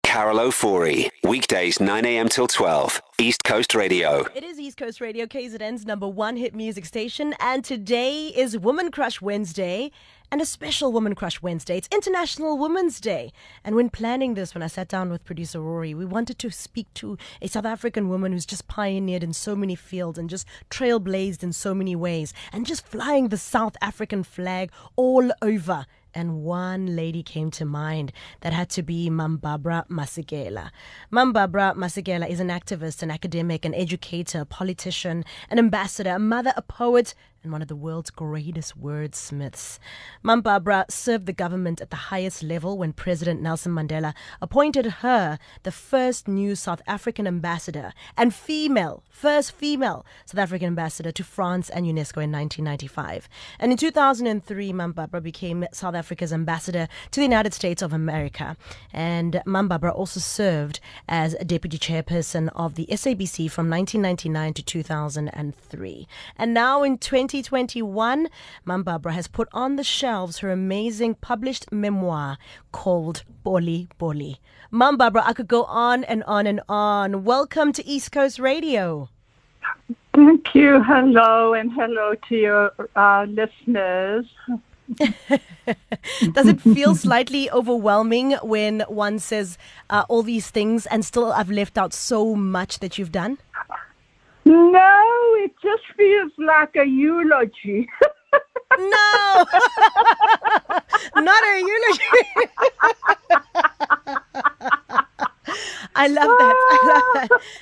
Carol Ofori. Weekdays 9 a.m. till 12. East Coast Radio. It is East Coast Radio, KZN's #1 hit music station. And today is Woman Crush Wednesday. And a special Woman Crush Wednesday. It's International Women's Day. And when planning this, when I sat down with producer Rory, we wanted to speak to a South African woman who's just pioneered in so many fields and just trailblazed in so many ways and just flying the South African flag all over. And one lady came to mind. That had to be Barbara Masekela. Barbara Masekela is an activist, an academic, an educator, a politician, an ambassador, a mother, a poet, and one of the world's greatest wordsmiths. Barbara served the government at the highest level when President Nelson Mandela appointed her the first new South African ambassador and first female South African ambassador to France and UNESCO in 1995. And in 2003, Barbara became South Africa's ambassador to the United States of America. And Barbara also served as a deputy chairperson of the SABC from 1999 to 2003. And now in 2021, Barbara has put on the shelves her amazing published memoir called Boli Boli. Barbara, I could go on and on and on. Welcome to East Coast Radio. Thank you. Hello, and hello to your listeners. Does it feel slightly overwhelming when one says all these things and still I've left out so much that you've done? No, it just feels like a eulogy. No, not a eulogy. I love that.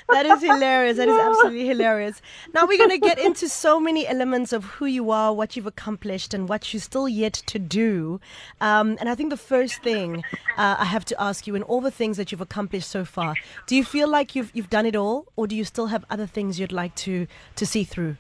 That is hilarious. That is absolutely hilarious. Now we're going to get into so many elements of who you are, what you've accomplished, and what you're still yet to do. And I think the first thing I have to ask you, in all the things that you've accomplished so far, do you feel like you've done it all, or do you still have other things you'd like to see through?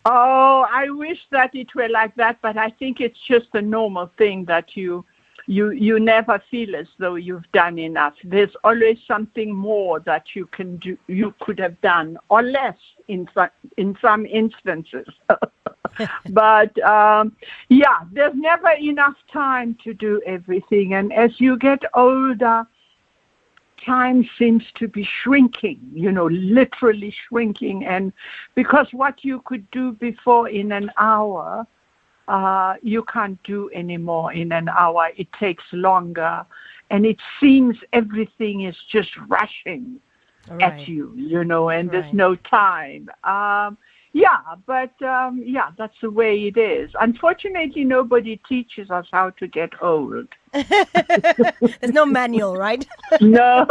Oh, I wish that it were like that, but I think it's just a normal thing that you never feel as though you've done enough. There's always something more that you can do, you could have done, or less in some instances. But yeah, there's never enough time to do everything. And as you get older, time seems to be shrinking, literally shrinking. And because what you could do before in an hour, you can't do anymore in an hour. It takes longer. And it seems everything is just rushing at you, and there's no time. That's the way it is. Unfortunately, nobody teaches us how to get old. There's no manual, right? No.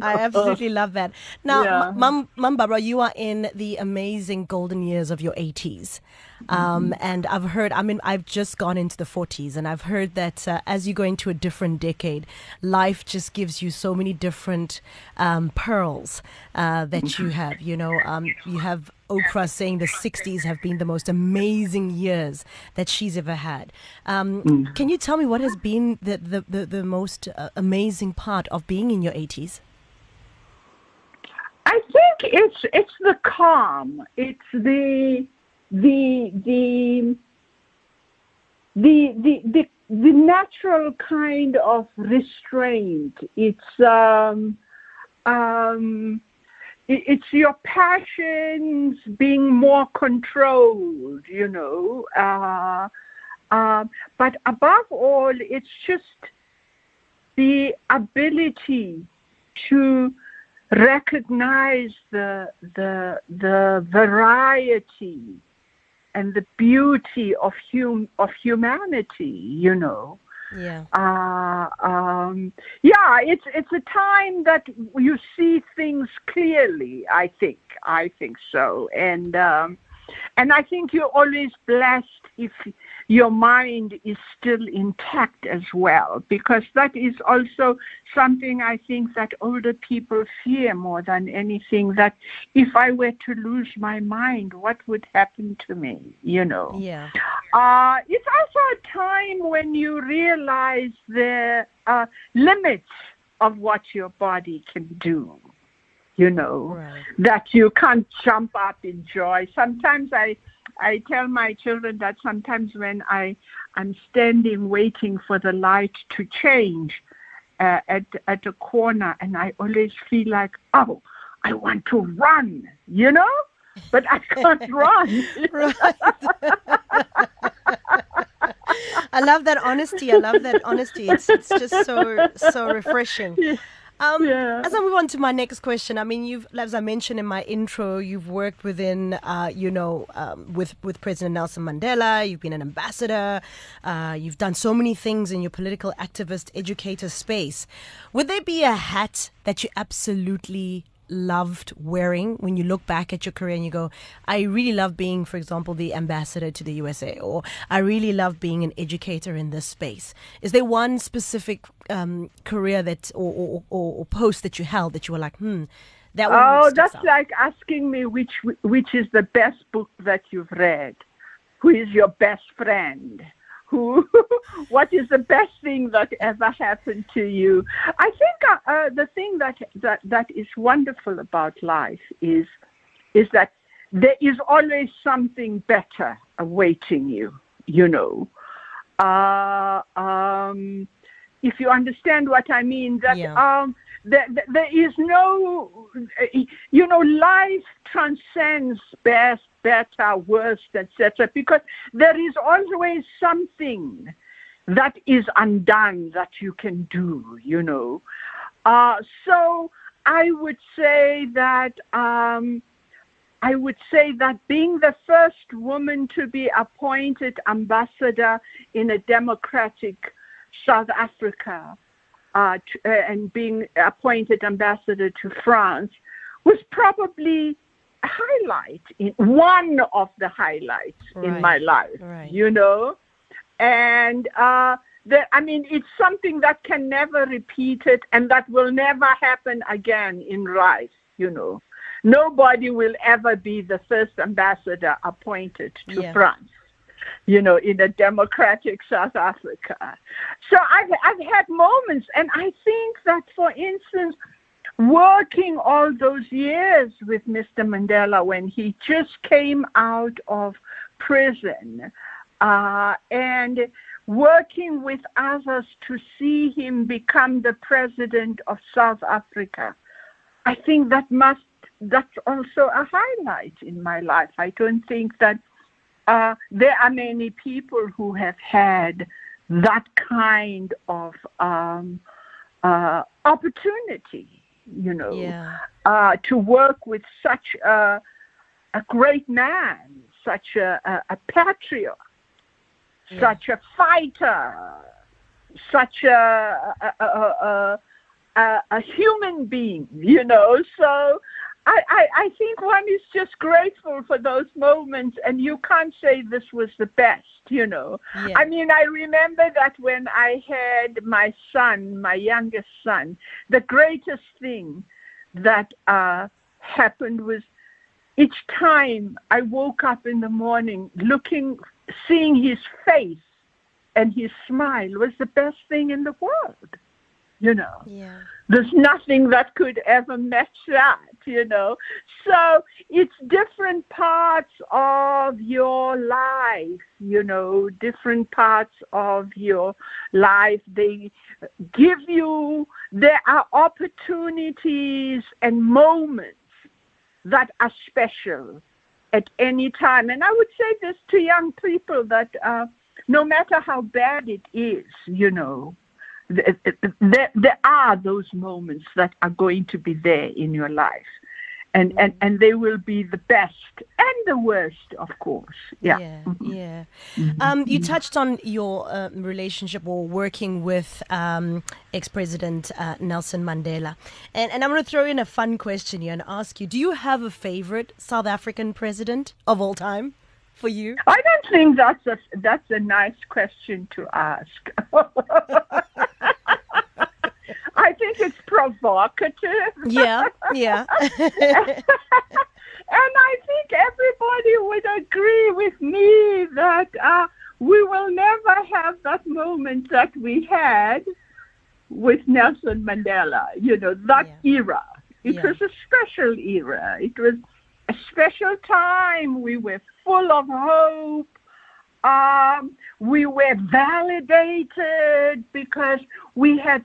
I absolutely love that. Now, Barbara, you are in the amazing golden years of your 80s. And I've heard, I've just gone into the 40s, and I've heard that as you go into a different decade, life just gives you so many different pearls that you have. You have Oprah saying the 60s have been the most amazing years that she's ever had. Can you tell me what has been the most amazing part of being in your 80s? I think it's the calm. It's the natural kind of restraint. It's your passions being more controlled, but above all, it's just the ability to recognize the variety and the beauty of humanity, Yeah. It's a time that you see things clearly. I think so, and I think you're always blessed if your mind is still intact as well, because that is also something I think that older people fear more than anything, that if I were to lose my mind, what would happen to me, Yeah. It's also a time when you realize the limits of what your body can do, Right. that you can't jump up in joy. Sometimes I tell my children that sometimes when I'm standing waiting for the light to change, at a corner, and I always feel like, oh, I want to run, but I can't run. Right. I love that honesty. It's just so refreshing. As I move on to my next question, I mean, as I mentioned in my intro, you've worked within, with President Nelson Mandela. You've been an ambassador. You've done so many things in your political activist, educator space. Would there be a hat that you absolutely loved wearing when you look back at your career and you go, I really love being, for example, the ambassador to the USA, or I really love being an educator in this space? Is there one specific career that or post that you held that you were like, that one? Oh, that's like asking me which is the best book that you've read, who is your best friend, what is the best thing that ever happened to you? I think the thing that is wonderful about life is that there is always something better awaiting you, if you understand what I mean, that there is no, life transcends best, better, worst, etc., because there is always something that is undone that you can do, So I would say that being the first woman to be appointed ambassador in a democratic South Africa and being appointed ambassador to France was probably a highlight, one of the highlights in my life, and it's something that can never repeat it and that will never happen again in life, Nobody will ever be the first ambassador appointed to France, in a democratic South Africa. So I've had moments, and I think that, for instance, working all those years with Mr. Mandela when he just came out of prison, and working with others to see him become the president of South Africa, I think that's also a highlight in my life. I don't think that there are many people who have had that kind of opportunity, to work with such a great man, such a patriot, such a fighter, such a human being, So I think one is just grateful for those moments, and you can't say this was the best, I mean, I remember that when I had my son, my youngest son, the greatest thing that happened was each time I woke up in the morning seeing his face and his smile was the best thing in the world. There's nothing that could ever match that, So it's different parts of your life, different parts of your life. They give you, there are opportunities and moments that are special at any time. And I would say this to young people that no matter how bad it is, there are those moments that are going to be there in your life. And they will be the best and the worst, of course. Yeah. You touched on your relationship or working with ex-President Nelson Mandela. And I'm going to throw in a fun question here and ask you, do you have a favorite South African president of all time for you? I don't think that's a nice question to ask. I think it's provocative. Yeah. And I think everybody would agree with me that we will never have that moment that we had with Nelson Mandela, that era. It was a special era. It was a special time. We were full of hope. We were validated because we had,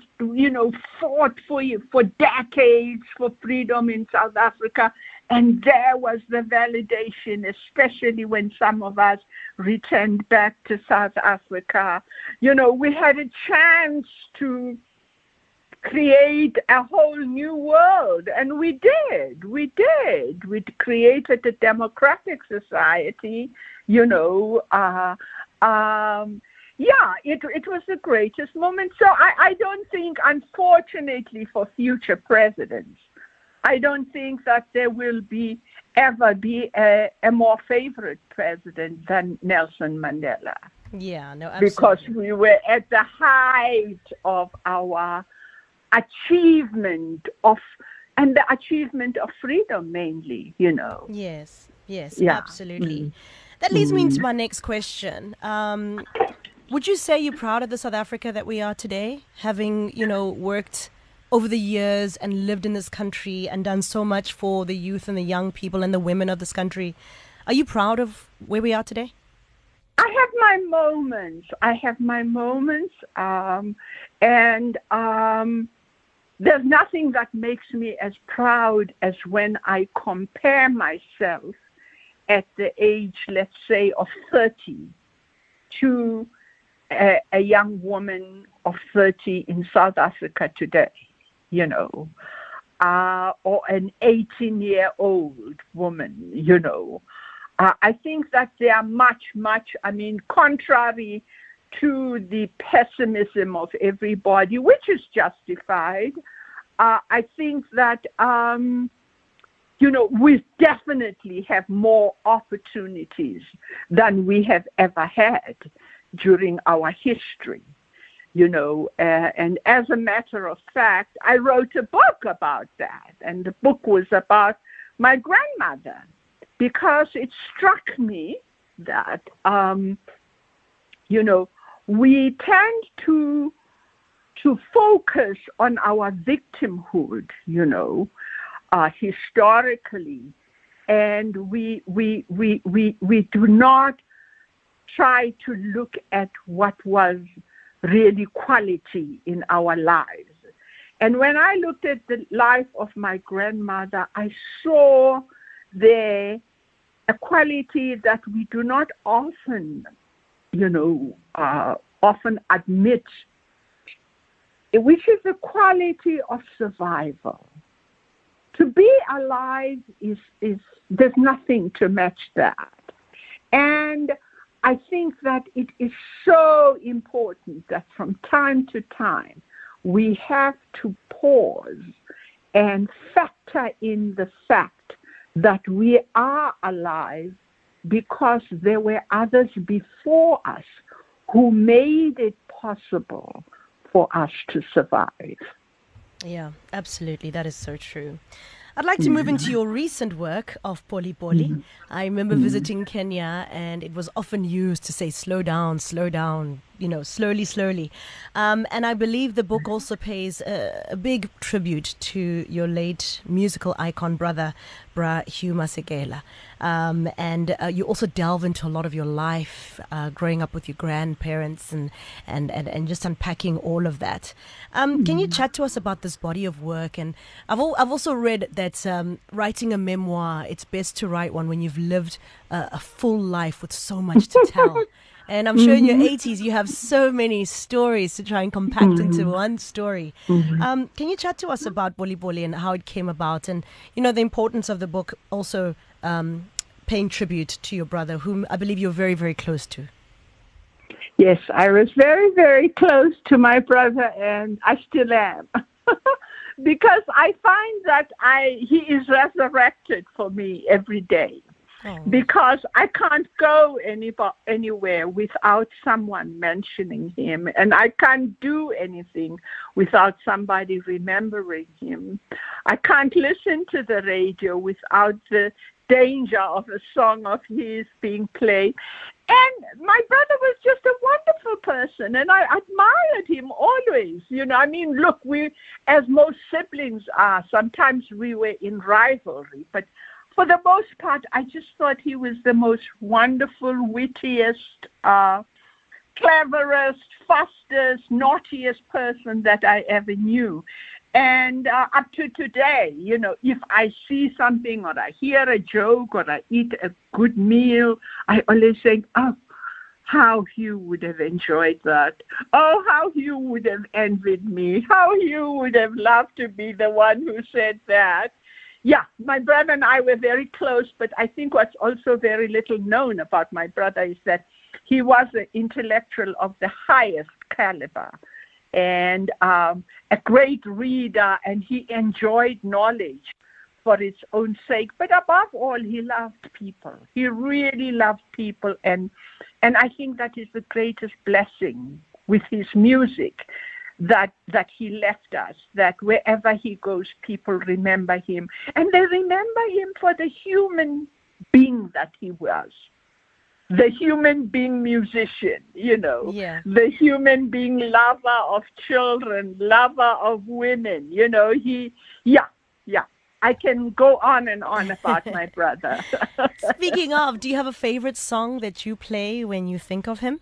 fought for decades for freedom in South Africa. And there was the validation, especially when some of us returned back to South Africa. We had a chance to create a whole new world, and we did. We created a democratic society, it was the greatest moment. So I don't think, unfortunately for future presidents, I don't think that there will ever be a more favorite president than Nelson Mandela. Yeah, no, absolutely. Because we were at the height of our achievement of freedom, mainly, Yes, Yeah. absolutely. That leads me into my next question. Would you say you're proud of the South Africa that we are today, having, worked over the years and lived in this country and done so much for the youth and the young people and the women of this country? Are you proud of where we are today? I have my moments. There's nothing that makes me as proud as when I compare myself at the age, let's say, of 30 to a young woman of 30 in South Africa today, or an 18-year-old woman, I think that they are much, contrary to the pessimism of everybody, which is justified. I think that, we definitely have more opportunities than we have ever had during our history, and as a matter of fact, I wrote a book about that, and the book was about my grandmother, because it struck me that, we tend to focus on our victimhood, historically, and we do not try to look at what was really quality in our lives. And when I looked at the life of my grandmother, I saw there a quality that we do not often admit, which is the quality of survival. To be alive there's nothing to match that. And I think that it is so important that from time to time we have to pause and factor in the fact that we are alive because there were others before us who made it possible for us to survive. Yeah, absolutely. That is so true. I'd like to move into your recent work of Poli Poli. I remember visiting Kenya, and it was often used to say, slow down, slowly, slowly. And I believe the book also pays a big tribute to your late musical icon brother, Hugh Masekela. And you also delve into a lot of your life, growing up with your grandparents and just unpacking all of that. Can you chat to us about this body of work? And I've also read that writing a memoir, it's best to write one when you've lived a full life with so much to tell. And I'm sure in your 80s you have so many stories to try and compact into one story. Can you chat to us about Poli Poli and how it came about, and the importance of the book also paying tribute to your brother, whom I believe you're very, very close to? Yes, I was very, very close to my brother, and I still am. Because I find that he is resurrected for me every day. Oh. Because I can't go anywhere without someone mentioning him, and I can't do anything without somebody remembering him. I can't listen to the radio without the danger of a song of his being played. And my brother was just a wonderful person, and I admired him always. Look, we, as most siblings are, sometimes we were in rivalry, but for the most part, I just thought he was the most wonderful, wittiest, cleverest, fastest, naughtiest person that I ever knew. And up to today, if I see something or I hear a joke or I eat a good meal, I always think, oh, how Hugh would have enjoyed that. Oh, how Hugh would have envied me. How Hugh would have loved to be the one who said that. Yeah, my brother and I were very close, but I think what's also very little known about my brother is that he was an intellectual of the highest caliber and a great reader, and he enjoyed knowledge for its own sake. But above all, he loved people. He really loved people, and I think that is the greatest blessing with his music, that he left us, that wherever he goes, people remember him. And they remember him for the human being that he was. The human being musician, the human being lover of children, lover of women, I can go on and on about my brother. Speaking of, do you have a favorite song that you play when you think of him?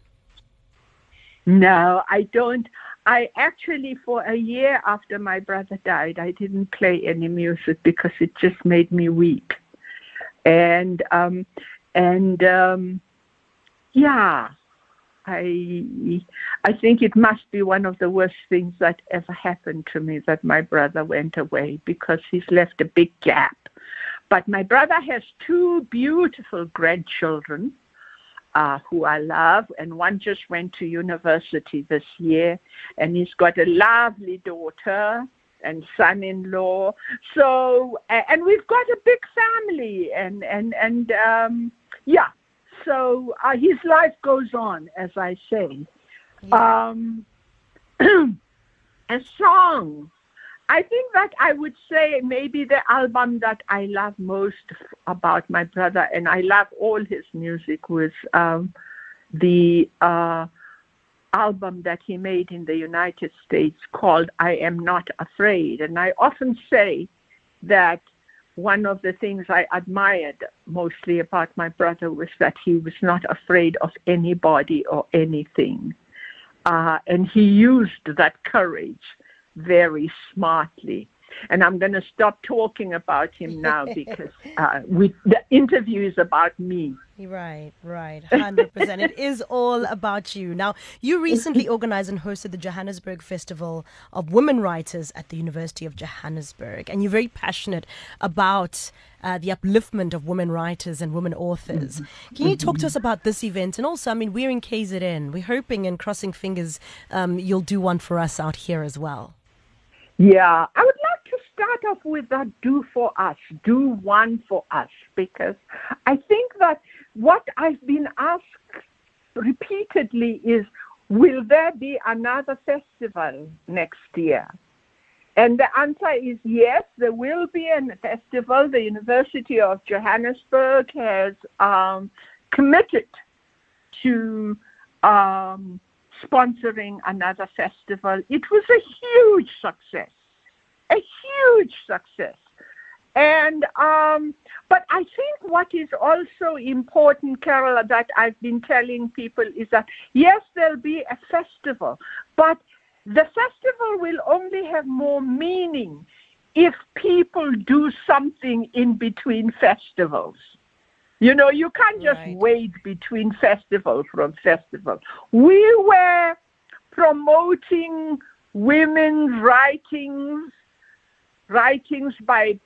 No, I don't. I actually, for a year after my brother died, I didn't play any music because it just made me weep. And I think it must be one of the worst things that ever happened to me, that my brother went away, because he's left a big gap. But my brother has 2 beautiful grandchildren who I love, and one just went to university this year, and he's got a lovely daughter and son-in-law. So, and we've got a big family, So his life goes on, as I say. Yeah. A song. I think that I would say maybe the album that I love most about my brother, and I love all his music, was the album that he made in the United States called I Am Not Afraid. And I often say that one of the things I admired mostly about my brother was that he was not afraid of anybody or anything. And he used that courage very smartly. And I'm going to stop talking about him now because the interview is about me. Right, 100%. It is all about you. Now, you recently organized and hosted the Johannesburg Festival of Women Writers at the University of Johannesburg. And you're very passionate about the upliftment of women writers and women authors. Can you talk to us about this event? And also, we're in KZN. We're hoping and crossing fingers you'll do one for us out here as well. Yeah, I would like to start off with that do one for us, because I think that what I've been asked repeatedly is, will there be another festival next year? And the answer is yes, there will be a festival. The University of Johannesburg has committed to sponsoring another festival. It was a huge success. And but I think what is also important, Carol, that I've been telling people is that yes, there'll be a festival, but the festival will only have more meaning if people do something in between festivals. You can't just wait between festival from festival. We were promoting women's writings by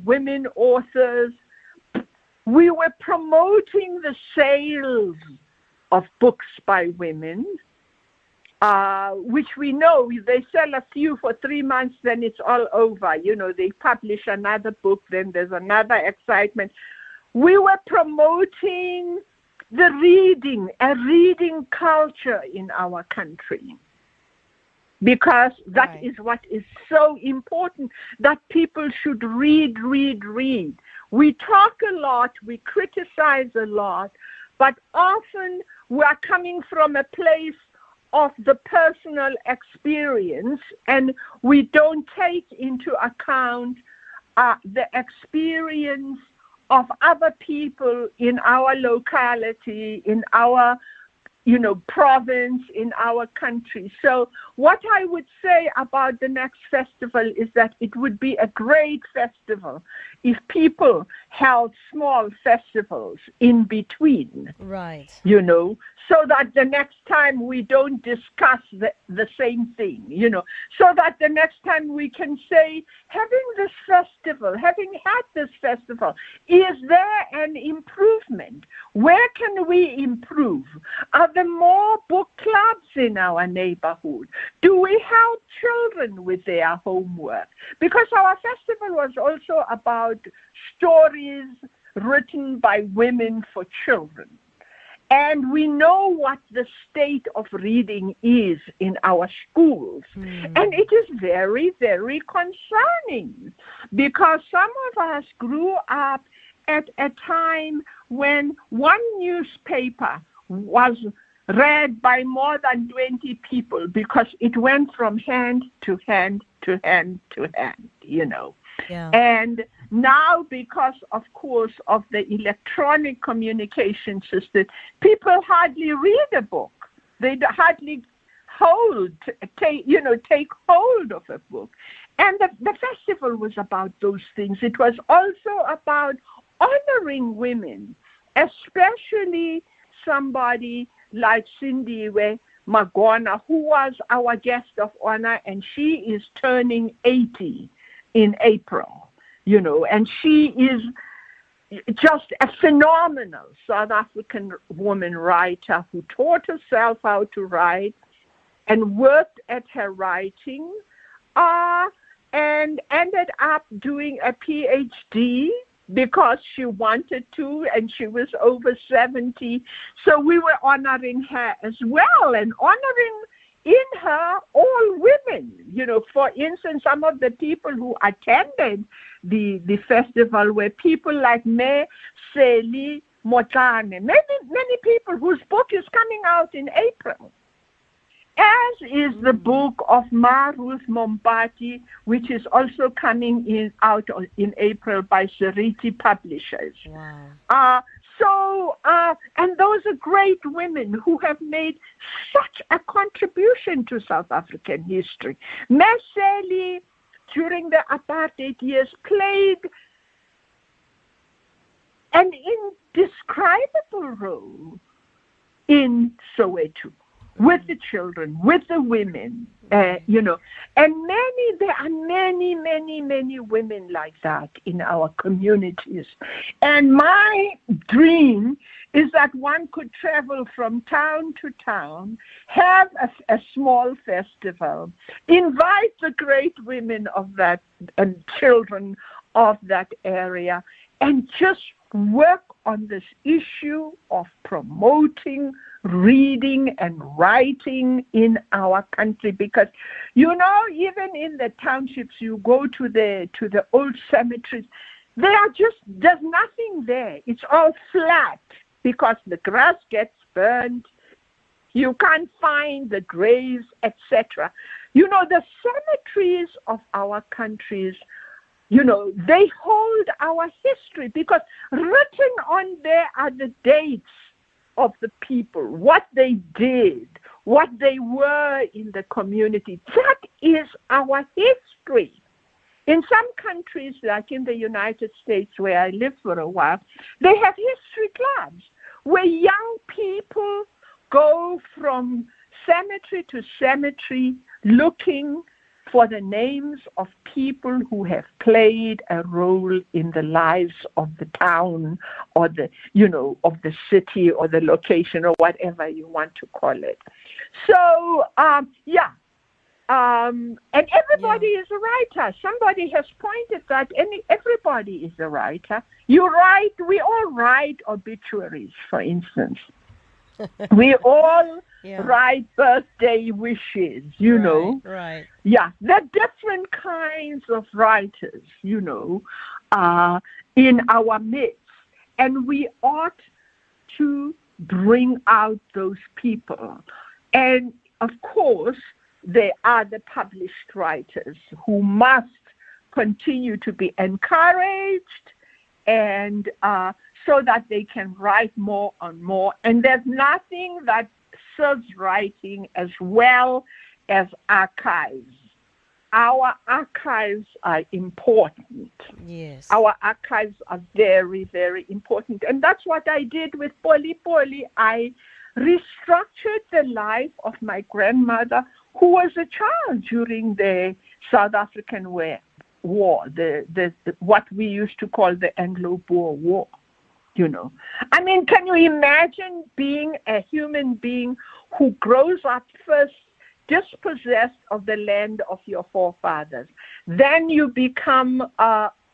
women authors. We were promoting the sales of books by women, which we know they sell a few for 3 months, then it's all over. They publish another book, then there's another excitement. We were promoting a reading culture in our country, because that is what is so important, that people should read. We talk a lot, we criticize a lot, but often we are coming from a place of the personal experience, and we don't take into account the experience of other people in our locality, in our province, in our country. So what I would say about the next festival is that it would be a great festival if people held small festivals in between. Right. So that the next time we don't discuss the same thing, so that the next time we can say, having had this festival, is there an improvement? Where can we improve? Are there more book clubs in our neighborhood? Do we help children with their homework? Because our festival was also about stories written by women for children. And we know what the state of reading is in our schools. And it is very, very concerning because some of us grew up at a time when one newspaper was read by more than 20 people because it went from hand to hand to hand to hand, Yeah. And now, because, of course, of the electronic communication system, people hardly read a book. They hardly take hold of a book. And the festival was about those things. It was also about honoring women, especially somebody like Cindiwe Magona, who was our guest of honor, and she is turning 80 in April. And she is just a phenomenal South African woman writer who taught herself how to write and worked at her writing and ended up doing a PhD because she wanted to, and she was over 70. So we were honoring her as well and honoring in her all women. For instance, some of the people who attended the festival were people like Masekela, many people whose book is coming out in April, as is the book of Ruth Mompati, which is also coming out in April by Seriti Publishers. Wow. And those are great women who have made such a contribution to South African history. Masekela, during the apartheid years, played an indescribable role in Soweto, with the children, with the women, and there are many women like that in our communities. And my dream is that one could travel from town to town, have a small festival, invite the great women of that and children of that area, and just work on this issue of promoting reading and writing in our country. Because even in the townships, you go to the old cemeteries, there's nothing there. It's all flat because the grass gets burned. You can't find the graves, etc. The cemeteries of our countries, they hold our history because written on there are the dates of the people, what they did, what they were in the community. That is our history. In some countries, like in the United States, where I lived for a while, they have history clubs where young people go from cemetery to cemetery looking for the names of people who have played a role in the lives of the town or of the city or the location or whatever you want to call it. So, and everybody is a writer. Somebody has pointed that everybody is a writer. We all write obituaries, for instance. We all write birthday wishes, Right. Yeah, there are different kinds of writers, in our midst. And we ought to bring out those people. And, of course, there are the published writers who must continue to be encouraged, and so that they can write more and more. And there's nothing that serves writing as well as archives. Our archives are important. Yes. Our archives are very, very important. And that's what I did with Poli Poli. I restructured the life of my grandmother, who was a child during the South African War, the what we used to call the Anglo-Boer War. You know, I mean, can you imagine being a human being who grows up first dispossessed of the land of your forefathers? Then you become,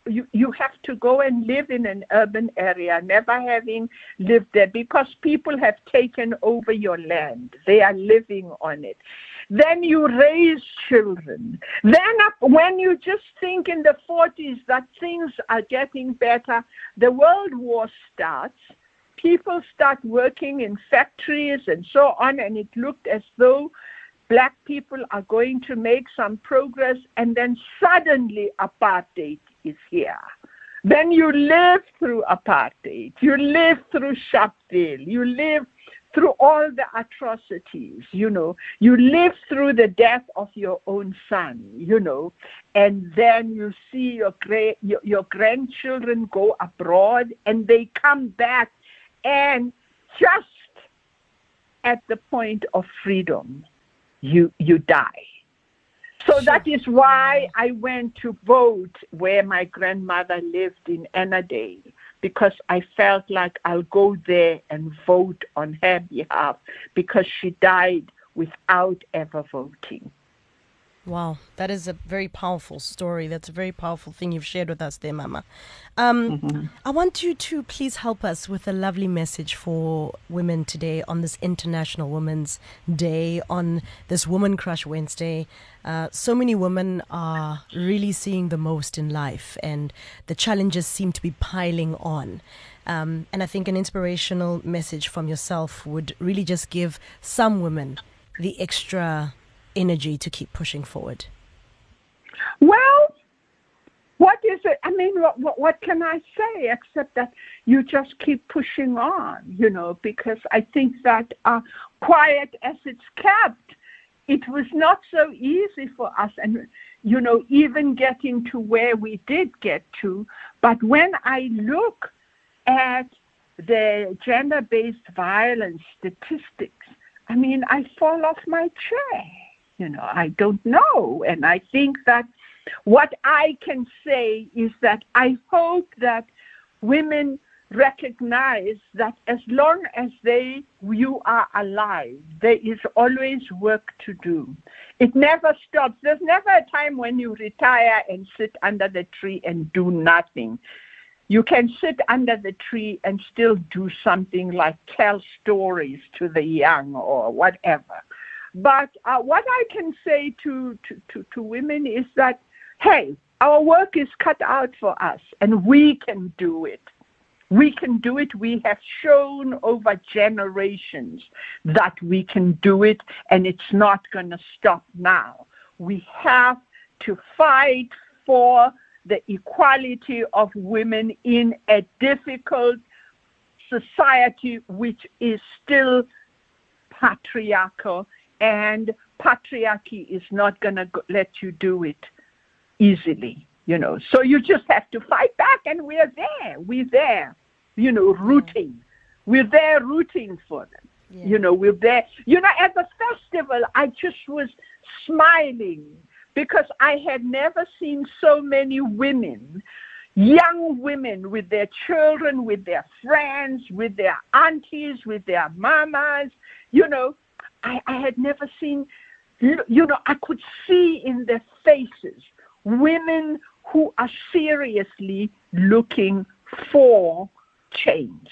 you have to go and live in an urban area, never having lived there, because people have taken over your land. They are living on it. Then you raise children. Then when you just think in the 40s that things are getting better, the World War starts. People start working in factories and so on, and it looked as though black people are going to make some progress, and then suddenly apartheid is here. Then you live through apartheid. You live through Sharpeville. You live through all the atrocities, you know. You live through the death of your own son, you know, and then you see your grandchildren go abroad, and they come back, and just at the point of freedom, you die. So that is why I went to vote where my grandmother lived in Annandale, because I felt like I'll go there and vote on her behalf, because she died without ever voting. Wow, that is a very powerful story. That's a very powerful thing you've shared with us there, Mama. I want you to please help us with a lovely message for women today on this International Women's Day, on this Woman Crush Wednesday. So many women are really seeing the most in life, and the challenges seem to be piling on. And I think an inspirational message from yourself would really just give some women the extra energy to keep pushing forward. Well, what is it? I mean, what can I say except that you just keep pushing on, you know, because I think that quiet as it's kept, it was not so easy for us, and, you know, even getting to where we did get to. But when I look at the gender-based violence statistics, I mean, I fall off my chair. You know, I don't know. And I think that what I can say is that I hope that women recognize that as long as you are alive, there is always work to do. It never stops. There's never a time when you retire and sit under the tree and do nothing. You can sit under the tree and still do something like tell stories to the young or whatever. But what I can say to women is that, hey, our work is cut out for us, and we can do it. We can do it. We have shown over generations that we can do it, and it's not going to stop now. We have to fight for the equality of women in a difficult society which is still patriarchal. And patriarchy is not going to let you do it easily, you know. So you just have to fight back, and we're there. We're there, you know, rooting. We're there rooting for them. Yeah. You know, we're there. You know, at the festival, I just was smiling because I had never seen so many women, young women with their children, with their friends, with their aunties, with their mamas, you know. I had never seen, you know, I could see in their faces women who are seriously looking for change.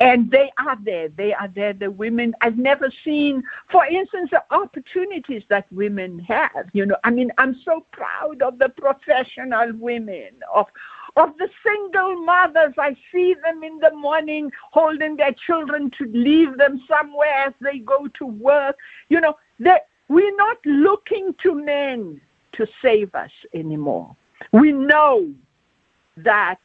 And they are there. They are there. The women, I've never seen, for instance, the opportunities that women have. You know, I mean, I'm so proud of the professional women, of the single mothers. I see them in the morning holding their children to leave them somewhere as they go to work. You know, we're not looking to men to save us anymore. We know that,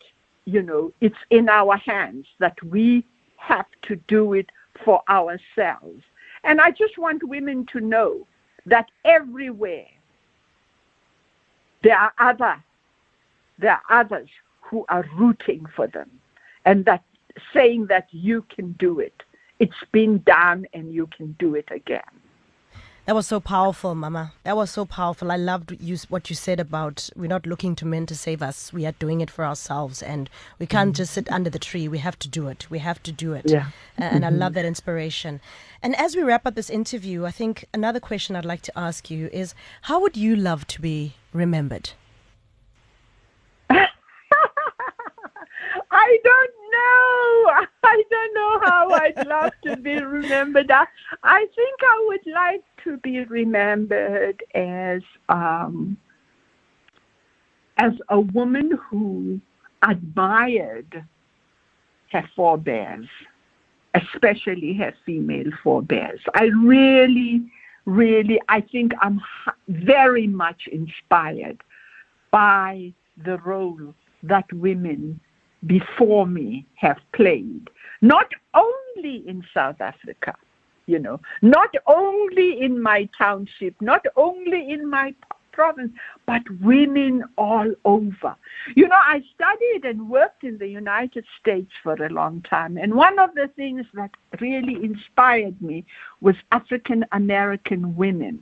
it's in our hands, that we have to do it for ourselves. And I just want women to know that everywhere there are others who are rooting for them, and that saying that you can do it. It's been done and you can do it again. That was so powerful, Mama. That was so powerful. I loved what you said about we're not looking to men to save us. We are doing it for ourselves, and we can't just sit under the tree. We have to do it. We have to do it. Yeah. And I love that inspiration. And as we wrap up this interview, I think another question I'd like to ask you is, how would you love to be remembered? I don't know. I don't know how I'd love to be remembered. I think I would like to be remembered as a woman who admired her forebears, especially her female forebears. I really, I think I'm very much inspired by the role that women before me have played, not only in South Africa, not only in my township, not only in my province, but women all over. I studied and worked in the United States for a long time, and one of the things that really inspired me was African American women,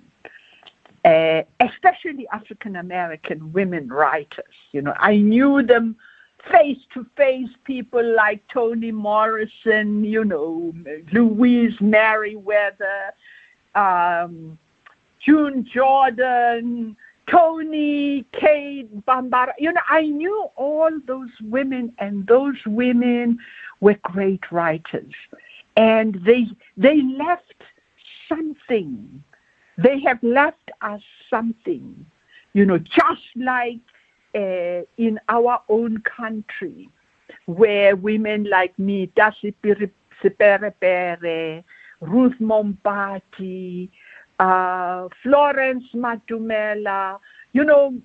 especially African American women writers. I knew them face-to-face, people like Toni Morrison, Louise Merriweather, June Jordan, Toni Cade Bambara. I knew all those women, and those women were great writers. And they left something. They have left us something, just like in our own country, where women like me, Tasi Perepere, Ruth Mompati, Florence Matumela,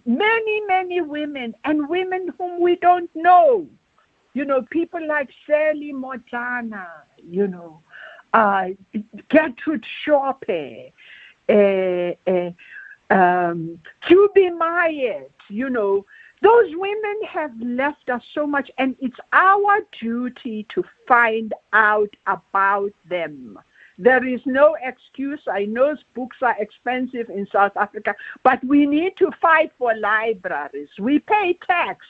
many women, and women whom we don't know, people like Sally Motana, Gertrude Shope, Juby Myatt, those women have left us so much, and it's our duty to find out about them. There is no excuse. I know books are expensive in South Africa, but we need to fight for libraries. We pay tax,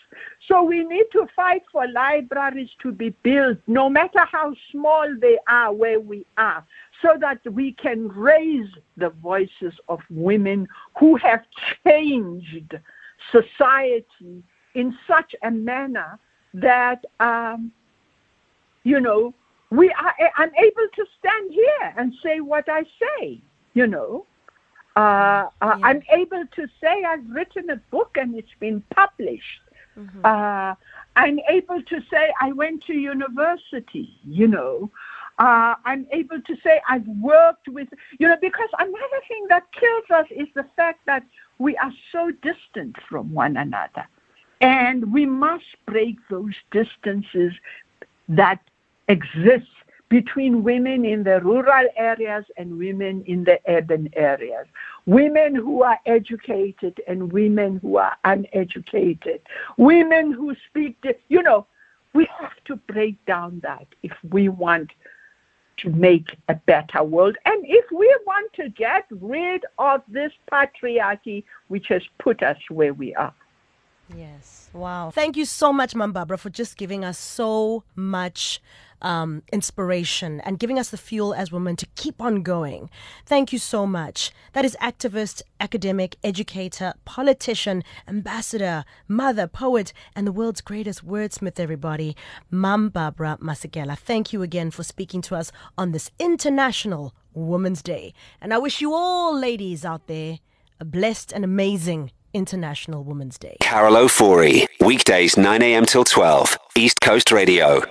so we need to fight for libraries to be built, no matter how small they are where we are, so that we can raise the voices of women who have changed society in such a manner that, we are unable to stand here and say what I say, I'm able to say I've written a book and it's been published. Mm-hmm. I'm able to say I went to university, I'm able to say I've worked with, because another thing that kills us is the fact that we are so distant from one another. And we must break those distances that exist between women in the rural areas and women in the urban areas. Women who are educated and women who are uneducated. Women who speak, we have to break down that if we want to make a better world. And if we want to get rid of this patriarchy which has put us where we are. Yes. Wow. Thank you so much, Mam Barbara, for just giving us so much inspiration and giving us the fuel as women to keep on going. Thank you so much. That is activist, academic, educator, politician, ambassador, mother, poet, and the world's greatest wordsmith, everybody, Mam Barbara Masekela. Thank you again for speaking to us on this International Women's Day. And I wish you all ladies out there a blessed and amazing International Women's Day. Carol Ofori, weekdays 9 a.m. till 12, East Coast Radio.